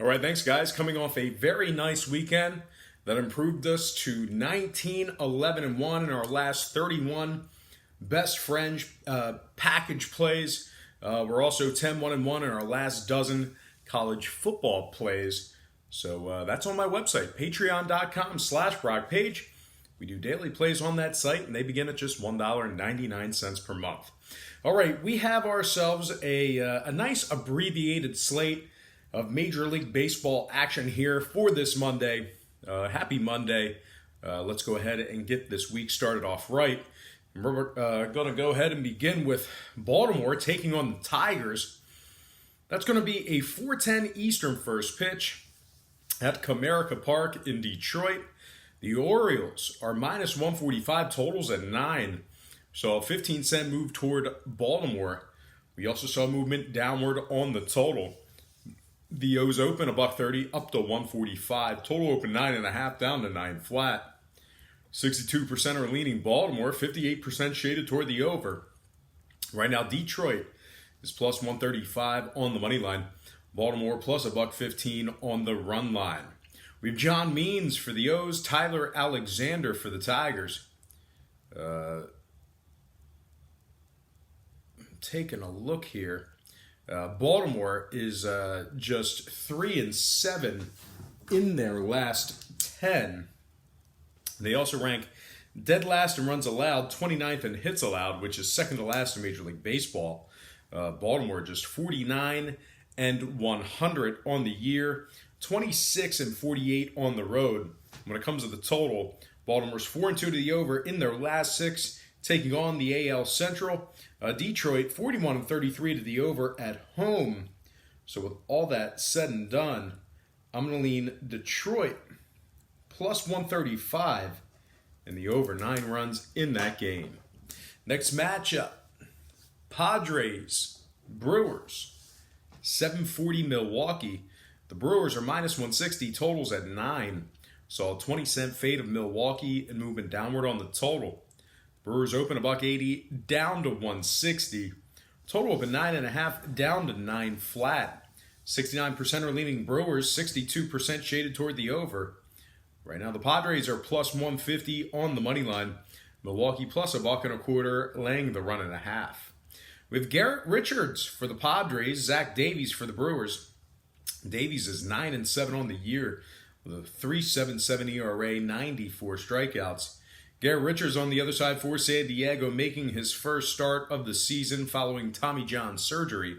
All right, thanks, guys. Coming off a very nice weekend that improved us to 19, 11, and 1 in our last 31 best friend package plays. We're also 10, 1, and 1 in our last dozen college football plays. So that's on my website, patreon.com/BrockPage. We do daily plays on that site, and they begin at just $1.99 per month. All right, we have ourselves a nice abbreviated slate of Major League Baseball action here for this Monday. Happy Monday. Let's go ahead and get this week started off right. We're going to go ahead and begin with Baltimore taking on the Tigers. That's going to be a 4:10 Eastern first pitch at Comerica Park in Detroit. The Orioles are minus 145, totals at 9. So a 15-cent move toward Baltimore. We also saw movement downward on the total. The O's open $1.30 up to 145. Total open 9.5 down to 9 flat. 62% are leaning Baltimore. 58% shaded toward the over. Right now, Detroit is plus 135 on the money line. Baltimore plus $1.15 on the run line. We have John Means for the O's. Tyler Alexander for the Tigers. Taking a look here. Baltimore is just 3-7 in their last 10. They also rank dead last in runs allowed, 29th in hits allowed, which is second to last in Major League Baseball. Baltimore just 49 and 100 on the year, 26 and 48 on the road. When it comes to the total, Baltimore's 4-2 to the over in their last 6, taking on the AL Central. Detroit 41 and 33 to the over at home. So with all that said and done, I'm going to lean Detroit plus 135 and the over 9 runs in that game. Next matchup, Padres, Brewers, 740 Milwaukee. The Brewers are minus 160, totals at 9. Saw a 20-cent fade of Milwaukee and movement downward on the total. Brewers open $1.80 down to 160. Total open 9.5 down to 9 flat. 69% are leaning Brewers, 62% shaded toward the over. Right now, the Padres are plus 150 on the money line. Milwaukee plus $1.25, laying the run and a half. With Garrett Richards for the Padres, Zach Davies for the Brewers. Davies is 9-7 on the year with a 3.77 ERA, 94 strikeouts. Garrett Richards on the other side for San Diego, making his first start of the season following Tommy John surgery.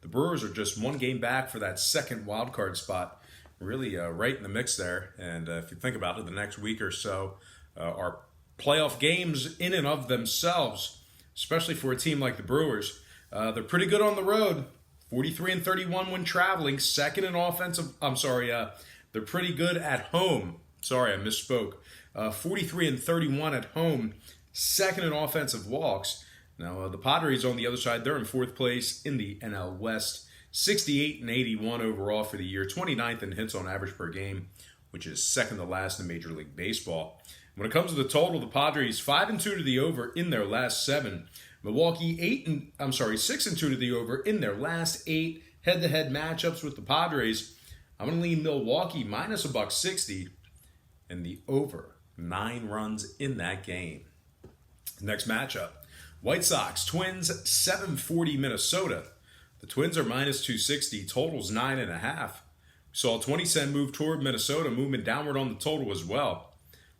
The Brewers are just one game back for that second wild card spot. Really right in the mix there. And if you think about it, the next week or so are playoff games in and of themselves, especially for a team like the Brewers. They're pretty good on the road. 43 and 31 when traveling. Second in offensive. They're pretty good at home. Sorry, I misspoke. 43 and 31 at home, second in offensive walks. Now, the Padres on the other side, they're in fourth place in the NL West. 68 and 81 overall for the year, 29th in hits on average per game, which is second to last in Major League Baseball. When it comes to the total, the Padres 5-2 to the over in their last 7. Milwaukee 6-2 to the over in their last 8 head-to-head matchups with the Padres. I'm going to lean Milwaukee minus $1.60 and the over 9 runs in that game. Next matchup, White Sox, Twins, 740 Minnesota. The Twins are minus 260, totals 9.5. Saw a 20-cent move toward Minnesota, movement downward on the total as well.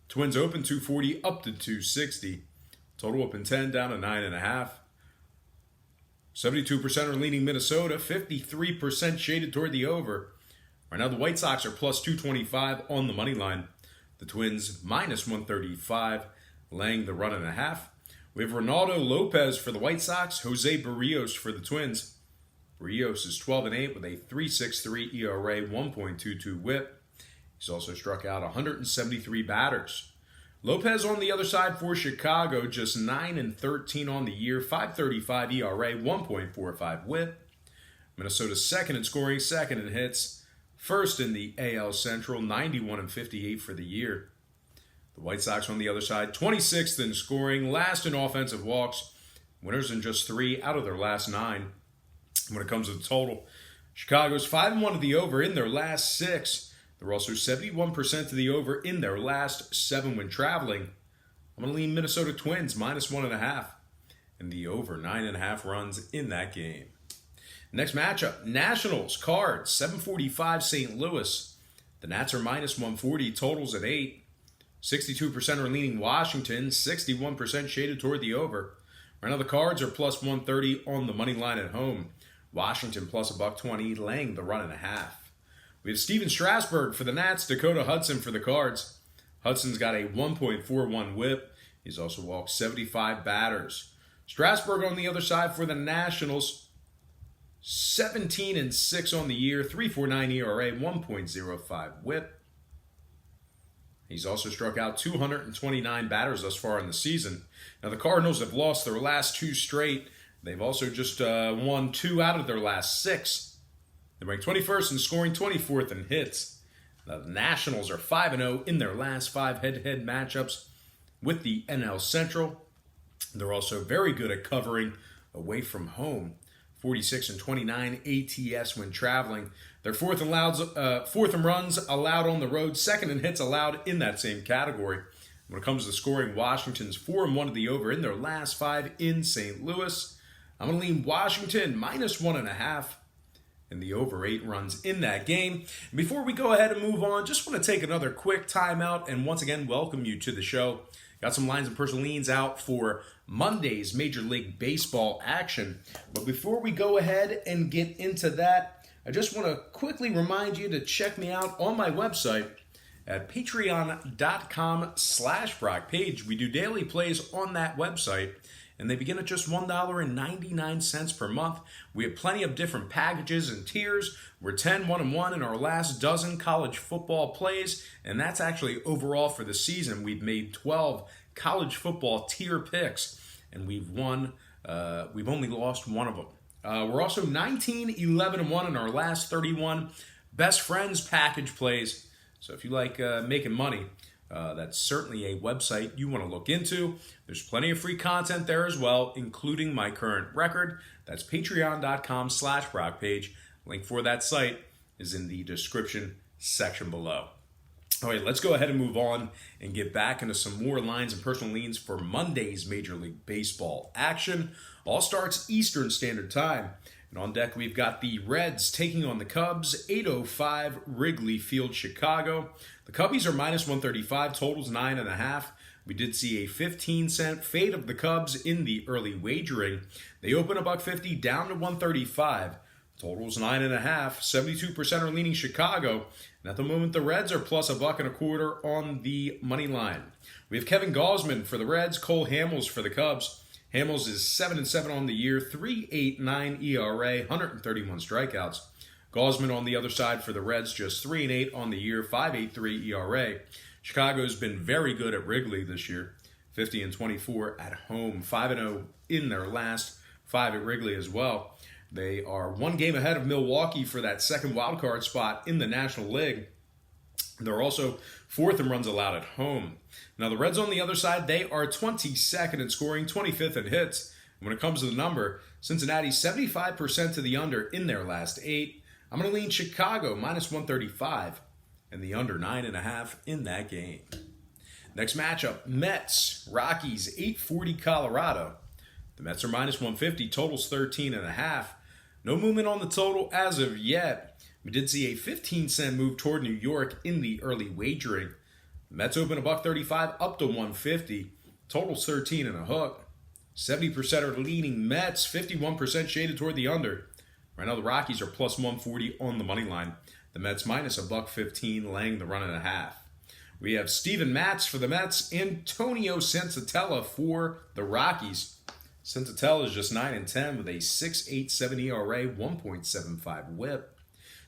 Twins open 240 up to 260. Total open 10 down to 9.5. 72% are leaning Minnesota, 53% shaded toward the over. Right now the White Sox are plus 225 on the money line. The Twins minus 135, laying the run and a half. We have Ronaldo Lopez for the White Sox, Jose Barrios for the Twins. Barrios is 12-8 with a 3.63 ERA, 1.22 whip. He's also struck out 173 batters. Lopez on the other side for Chicago, just 9-13 on the year, 5.35 ERA, 1.45 whip. Minnesota's second in scoring, second in hits. First in the AL Central, 91-58 for the year. The White Sox on the other side, 26th in scoring, last in offensive walks. Winners in just 3 out of their last 9. When it comes to the total, Chicago's 5-1 to the over in their last 6. They're also 71% to the over in their last 7 when traveling. I'm going to lean Minnesota Twins -1.5 and the over 9.5 runs in that game. Next matchup, Nationals, Cards, 745 St. Louis. The Nats are -140, totals at 8. 62% are leaning Washington, 61% shaded toward the over. Right now the Cards are +130 on the money line at home. Washington +120, laying the 1.5. We have Steven Strasburg for the Nats, Dakota Hudson for the Cards. Hudson's got a 1.41 whip. He's also walked 75 batters. Strasburg on the other side for the Nationals, 17-6 on the year, 3.49 ERA, 1.05 whip. He's also struck out 229 batters thus far in the season. Now the Cardinals have lost their last 2 straight. They've also just won 2 out of their last 6. They rank 21st in scoring, 24th in hits. Now the Nationals are 5-0 in their last 5 head-to-head matchups with the NL Central. They're also very good at covering away from home. 46-29 ATS when traveling. They're fourth in runs allowed on the road, second in hits allowed in that same category. When it comes to scoring, Washington's 4-1 to the over in their last 5 in St. Louis. I'm going to lean Washington -1.5 and the over 8 runs in that game. Before we go ahead and move on, just want to take another quick timeout and once again welcome you to the show. Got some lines and personal leans out for Monday's Major League Baseball action. But before we go ahead and get into that, I just want to quickly remind you to check me out on my website at patreon.com/Brock Page. We do daily plays on that website, and they begin at just $1.99 per month. We have plenty of different packages and tiers. We're 10-1-1 in our last dozen college football plays, and that's actually overall for the season. We've made 12 college football tier picks, and we've won. We've only lost one of them. We're also 19-11-1 in our last 31 best friends package plays. So if you like making money, that's certainly a website you want to look into. There's plenty of free content there as well, including my current record. That's patreon.com/Brock Page. Link for that site is in the description section below. All right, let's go ahead and move on and get back into some more lines and personal leans for Monday's Major League Baseball action. All starts Eastern Standard Time. And on deck, we've got the Reds taking on the Cubs, 8:05 Wrigley Field, Chicago. The Cubbies are -135, totals 9.5. We did see a 15-cent fade of the Cubs in the early wagering. They open $1.50 down to 135. Totals 9.5. 72% are leaning Chicago. And at the moment, the Reds are +$1.25 on the money line. We have Kevin Gausman for the Reds, Cole Hamels for the Cubs. Hamels is 7-7 on the year, 3.89 ERA, 131 strikeouts. Gausman on the other side for the Reds, just 3-8 on the year, 5.83 ERA. Chicago's been very good at Wrigley this year, 50-24 at home, 5-0 in their last 5 at Wrigley as well. They are 1 game ahead of Milwaukee for that second wildcard spot in the National League. They're also 4th in runs allowed at home. Now the Reds on the other side, they are 22nd in scoring, 25th in hits. And when it comes to the number, Cincinnati 75% to the under in their last 8. I'm going to lean Chicago -135 and the under 9.5 in that game. Next matchup, Mets, Rockies, 840 Colorado. The Mets are -150, totals 13.5. No movement on the total as of yet. We did see a 15-cent move toward New York in the early wagering. The Mets open $1.35 up to 150. Totals 13 and a hook. 70% are leaning Mets, 51% shaded toward the under. Right now the Rockies are +140 on the money line. The Mets -$1.15, laying the 1.5. We have Steven Matz for the Mets, Antonio Senzatella for the Rockies. Senzatella is just 9-10 with a 6.87 ERA, 1.75 whip.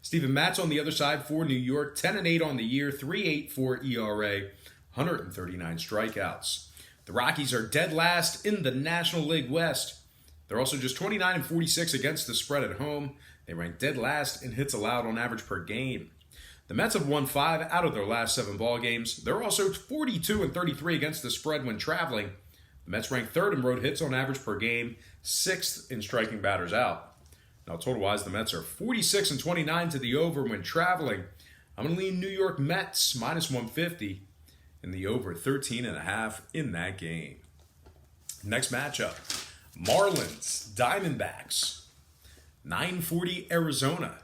Steven Matz on the other side for New York, 10-8 on the year, 3.84 ERA, 139 strikeouts. The Rockies are dead last in the National League West. They're also just 29-46 against the spread at home. They rank dead last in hits allowed on average per game. The Mets have won 5 out of their last 7 ball games. They're also 42-33 against the spread when traveling. The Mets rank 3rd in road hits on average per game, 6th in striking batters out. Now, total-wise, the Mets are 46-29 to the over when traveling. I'm going to lean New York Mets minus 150 and the over 13.5 in that game. Next matchup, Marlins, Diamondbacks, 940 Arizona.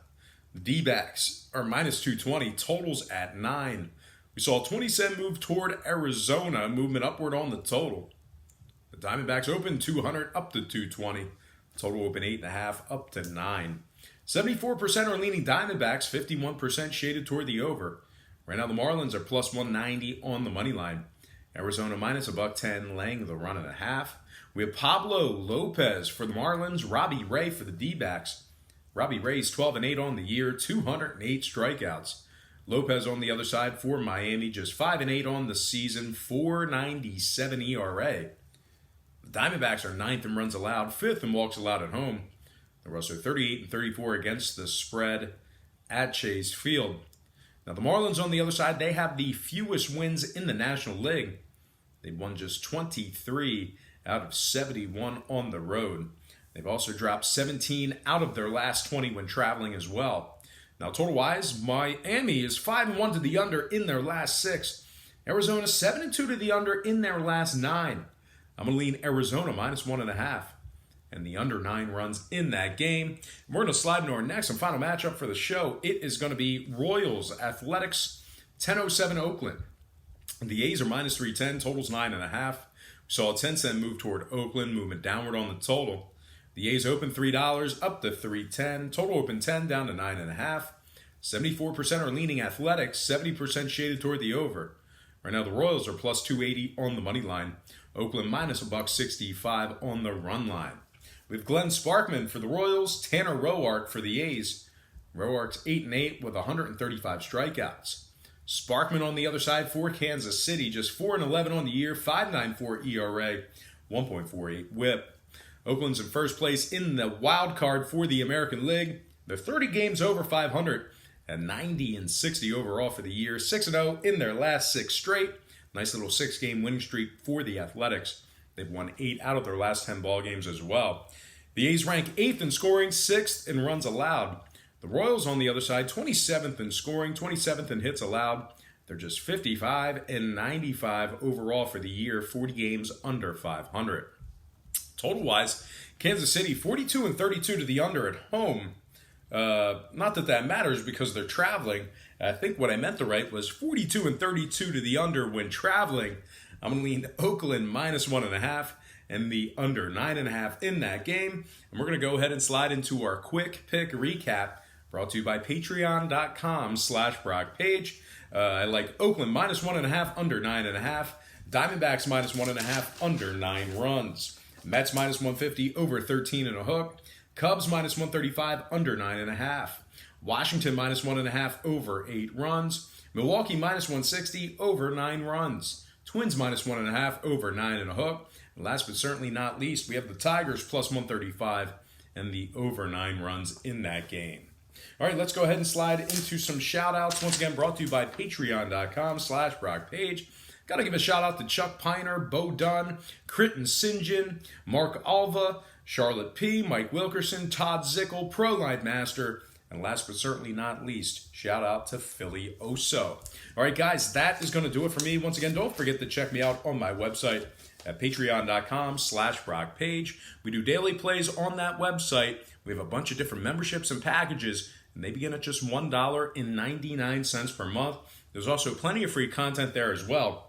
The D-backs are minus 220, totals at 9. We saw a 20-cent move toward Arizona, movement upward on the total. The Diamondbacks opened 200 up to 220. Total open 8.5 up to 9. 74% are leaning Diamondbacks, 51% shaded toward the over. Right now the Marlins are plus 190 on the money line. Arizona minus $1.10, laying the run and a half. We have Pablo Lopez for the Marlins, Robbie Ray for the D-backs. Robbie Ray's 12-8 on the year, 208 strikeouts. Lopez on the other side for Miami, just 5-8 on the season, 4.97 ERA. The Diamondbacks are 9th in runs allowed, 5th in walks allowed at home. They're also 38-34 against the spread at Chase Field. Now the Marlins on the other side, they have the fewest wins in the National League. They've won just 23 out of 71 on the road. They've also dropped 17 out of their last 20 when traveling as well. Now total-wise, Miami is 5-1 to the under in their last 6. Arizona 7-2 to the under in their last 9. I'm going to lean Arizona minus 1.5 and the under 9 runs in that game. We're going to slide into our next and final matchup for the show. It is going to be Royals Athletics, 10:07 Oakland. The A's are minus 310, totals 9.5. We saw a 10-cent move toward Oakland, movement downward on the total. The A's open $3 up to 310. Total open 10 down to 9.5. 74% are leaning Athletics, 70% shaded toward the over. Right now the Royals are plus 280 on the money line. Oakland minus $1.65 on the run line. We have Glenn Sparkman for the Royals, Tanner Roark for the A's. Roark's 8-8 with 135 strikeouts. Sparkman on the other side for Kansas City, just 4-11 on the year, 5.94 ERA, 1.48 WHIP. Oakland's in first place in the wild card for the American League. They're 30 games over 500 and 90-60 overall for the year. 6-0 in their last 6 straight. Nice little 6-game winning streak for the Athletics. They've won 8 out of their last 10 ball games as well. The A's rank 8th in scoring, 6th in runs allowed. The Royals on the other side, 27th in scoring, 27th in hits allowed. They're just 55 and 95 overall for the year, 40 games under 500. Total-wise, Kansas City 42 and 32 to the under at home. Not that that matters because they're traveling. I think what I meant to write was 42 and 32 to the under when traveling. I'm going to lean Oakland minus 1.5 and the under 9.5 in that game. And we're going to go ahead and slide into our quick pick recap brought to you by patreon.com/BrockPage. I like Oakland minus 1.5 under 9.5. Diamondbacks minus 1.5 under 9 runs. Mets minus 150 over 13 and a hook. Cubs minus 135 under 9.5. Washington minus 1.5 over 8 runs. Milwaukee minus 160 over 9 runs. Twins minus 1.5 over 9 and a hook. And last but certainly not least, we have the Tigers plus 135 and the over 9 runs in that game. All right, let's go ahead and slide into some shout-outs. Once again, brought to you by patreon.com/BrockPage. Got to give a shout-out to Chuck Piner, Bo Dunn, Critton Sinjin, Mark Alva, Charlotte P., Mike Wilkerson, Todd Zickel, ProLine Master, and last but certainly not least, shout out to Philly Oso. All right, guys, that is going to do it for me. Once again, don't forget to check me out on my website at patreon.com/BrockPage. We do daily plays on that website. We have a bunch of different memberships and packages, and they begin at just $1.99 per month. There's also plenty of free content there as well.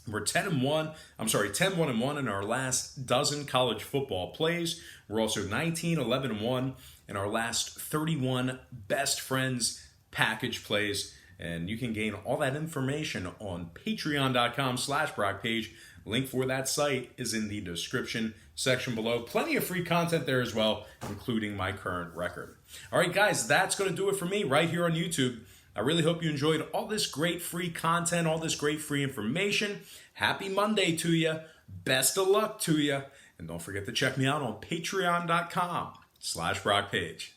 We're 10-1 in our last dozen college football plays. We're also 19-11-1 in our last 31 best friends package plays. And you can gain all that information on patreon.com/BrockPage. Link for that site is in the description section below. Plenty of free content there as well, including my current record. All right, guys, that's going to do it for me right here on YouTube. I really hope you enjoyed all this great free content, all this great free information. Happy Monday to you. Best of luck to you. And don't forget to check me out on patreon.com/BrockPage.